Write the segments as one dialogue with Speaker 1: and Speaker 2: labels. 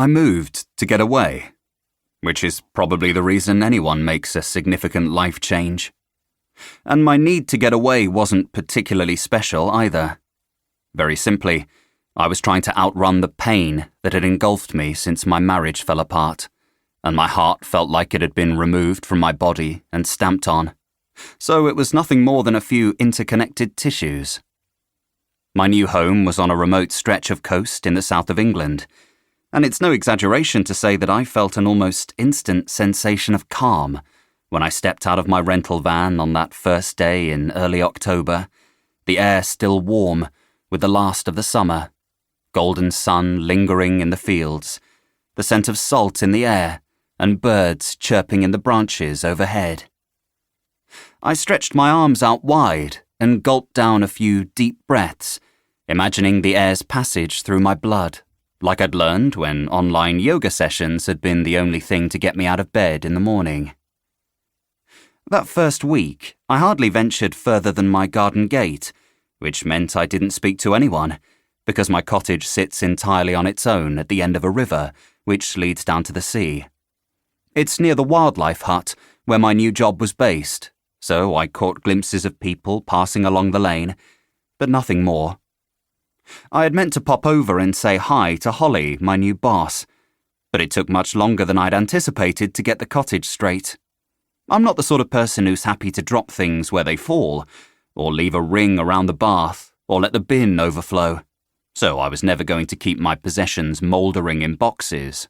Speaker 1: I moved to get away, which is probably the reason anyone makes a significant life change. And my need to get away wasn't particularly special either. Very simply, I was trying to outrun the pain that had engulfed me since my marriage fell apart, and my heart felt like it had been removed from my body and stamped on. So it was nothing more than a few interconnected tissues. My new home was on a remote stretch of coast in the south of England, and it's no exaggeration to say that I felt an almost instant sensation of calm when I stepped out of my rental van on that first day in early October, the air still warm with the last of the summer, golden sun lingering in the fields, the scent of salt in the air, and birds chirping in the branches overhead. I stretched my arms out wide and gulped down a few deep breaths, imagining the air's passage through my blood, like I'd learned when online yoga sessions had been the only thing to get me out of bed in the morning. That first week, I hardly ventured further than my garden gate, which meant I didn't speak to anyone, because my cottage sits entirely on its own at the end of a river, which leads down to the sea. It's near the wildlife hut, where my new job was based, so I caught glimpses of people passing along the lane, but nothing more. I had meant to pop over and say hi to Holly, my new boss, but it took much longer than I'd anticipated to get the cottage straight. I'm not the sort of person who's happy to drop things where they fall, or leave a ring around the bath, or let the bin overflow, so I was never going to keep my possessions mouldering in boxes.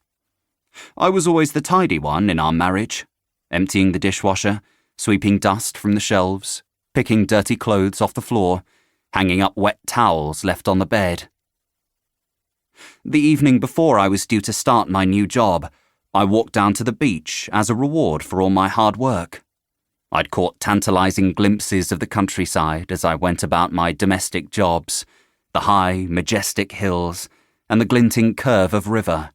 Speaker 1: I was always the tidy one in our marriage, emptying the dishwasher, sweeping dust from the shelves, picking dirty clothes off the floor, hanging up wet towels left on the bed. The evening before I was due to start my new job, I walked down to the beach as a reward for all my hard work. I'd caught tantalizing glimpses of the countryside as I went about my domestic jobs, the high, majestic hills, and the glinting curve of river.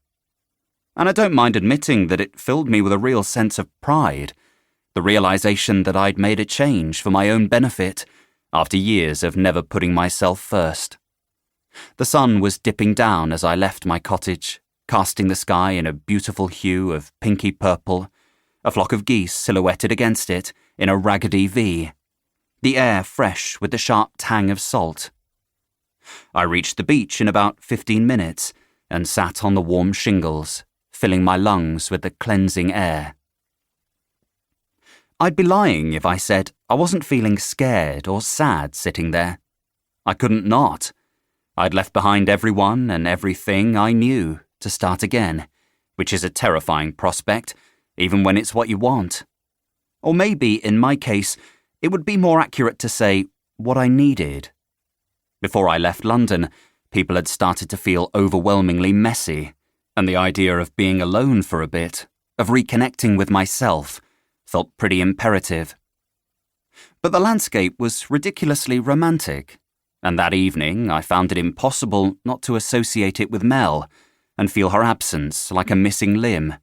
Speaker 1: And I don't mind admitting that it filled me with a real sense of pride, the realization that I'd made a change for my own benefit after years of never putting myself first. The sun was dipping down as I left my cottage, casting the sky in a beautiful hue of pinky purple, a flock of geese silhouetted against it in a raggedy V, the air fresh with the sharp tang of salt. I reached the beach in about 15 minutes and sat on the warm shingles, filling my lungs with the cleansing air. I'd be lying if I said I wasn't feeling scared or sad sitting there. I couldn't not. I'd left behind everyone and everything I knew to start again, which is a terrifying prospect, even when it's what you want. Or maybe, in my case, it would be more accurate to say what I needed. Before I left London, people had started to feel overwhelmingly messy, and the idea of being alone for a bit, of reconnecting with myself, felt pretty imperative. But the landscape was ridiculously romantic, and that evening I found it impossible not to associate it with Mel and feel her absence like a missing limb.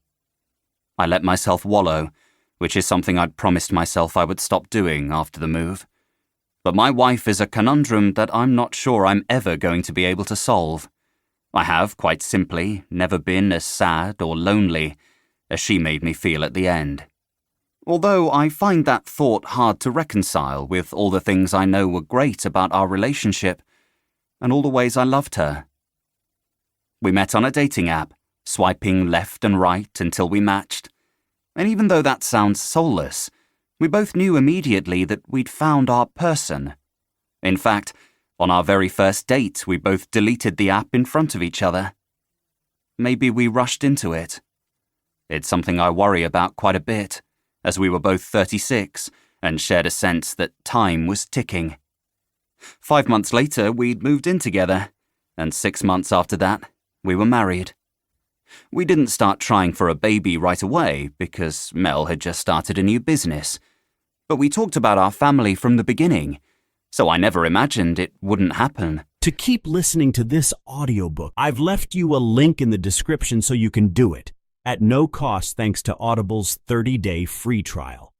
Speaker 1: I let myself wallow, which is something I'd promised myself I would stop doing after the move. But my wife is a conundrum that I'm not sure I'm ever going to be able to solve. I have, quite simply, never been as sad or lonely as she made me feel at the end. Although I find that thought hard to reconcile with all the things I know were great about our relationship and all the ways I loved her. We met on a dating app, swiping left and right until we matched. And even though that sounds soulless, we both knew immediately that we'd found our person. In fact, on our very first date, we both deleted the app in front of each other. Maybe we rushed into it. It's something I worry about quite a bit, as we were both 36 and shared a sense that time was ticking. 5 months later, we'd moved in together, and 6 months after that, we were married. We didn't start trying for a baby right away because Mel had just started a new business, but we talked about our family from the beginning, so I never imagined it wouldn't happen.
Speaker 2: To keep listening to this audiobook, I've left you a link in the description so you can do it, at no cost thanks to Audible's 30-day free trial.